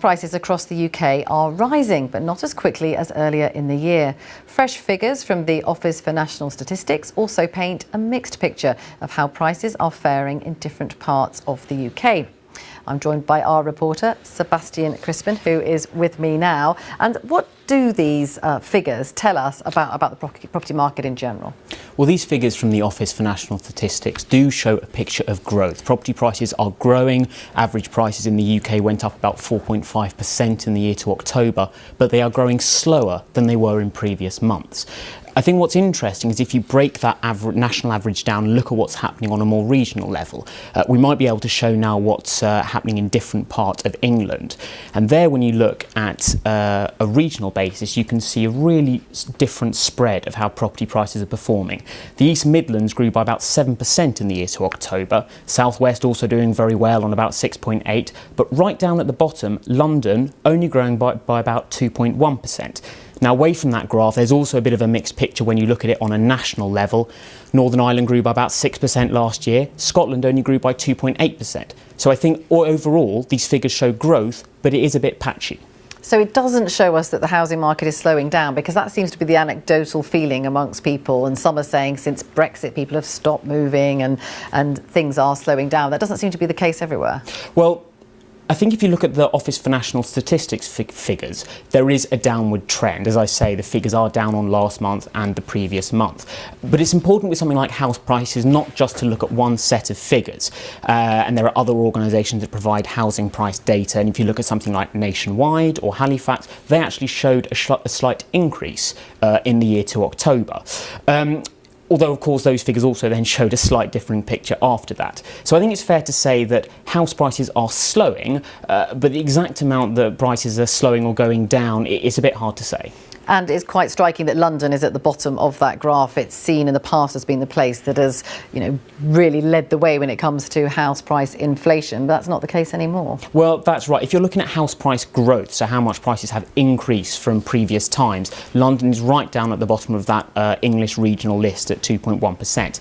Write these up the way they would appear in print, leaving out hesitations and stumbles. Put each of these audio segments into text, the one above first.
Prices across the UK are rising, but not as quickly as earlier in the year. Fresh figures from the Office for National Statistics also paint a mixed picture of how prices are faring in different parts of the UK. I'm joined by our reporter, Sebastian Chrispin, who is with me now. And what do these figures tell us about the property market in general? Well, these figures from the Office for National Statistics do show a picture of growth. Property prices are growing. Average prices in the UK went up about 4.5% in the year to October, but they are growing slower than they were in previous months. I think what's interesting is if you break that national average down and look at what's happening on a more regional level, we might be able to show now what's happening in different parts of England. And there, when you look at a regional basis, you can see a really different spread of how property prices are performing. The East Midlands grew by about 7% in the year to October. South West also doing very well on about 6.8%. But right down at the bottom, London only growing by about 2.1%. Now, away from that graph, there's also a bit of a mixed picture when you look at it on a national level. Northern Ireland grew by about 6% last year. Scotland only grew by 2.8%. So I think overall, these figures show growth, but it is a bit patchy. So it doesn't show us that the housing market is slowing down, because that seems to be the anecdotal feeling amongst people. And some are saying since Brexit, people have stopped moving and things are slowing down. That doesn't seem to be the case everywhere. Well, I think if you look at the Office for National Statistics figures, there is a downward trend. As I say, the figures are down on last month and the previous month. But it's important with something like house prices not just to look at one set of figures. And there are other organisations that provide housing price data. And if you look at something like Nationwide or Halifax, they actually showed a slight increase in the year to October. Although, of course, those figures also then showed a slight different picture after that. So I think it's fair to say that house prices are slowing, but the exact amount that prices are slowing or going down, it's a bit hard to say. And it's quite striking that London is at the bottom of that graph. It's seen in the past as being the place that has, really led the way when it comes to house price inflation. But that's not the case anymore. Well, that's right. If you're looking at house price growth, so how much prices have increased from previous times, London is right down at the bottom of that English regional list at 2.1%.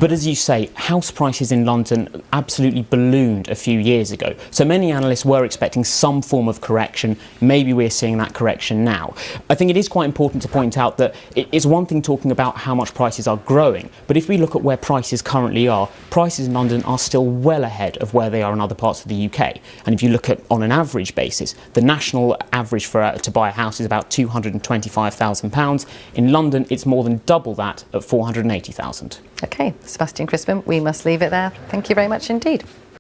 But as you say, house prices in London absolutely ballooned a few years ago. So many analysts were expecting some form of correction. Maybe we're seeing that correction now. I think it is quite important to point out that it's one thing talking about how much prices are growing, but if we look at where prices currently are, prices in London are still well ahead of where they are in other parts of the UK. And if you look at on an average basis, the national average to buy a house is about £225,000. In London, it's more than double that at £480,000. OK, Sebastian Chrispin, we must leave it there. Thank you very much indeed.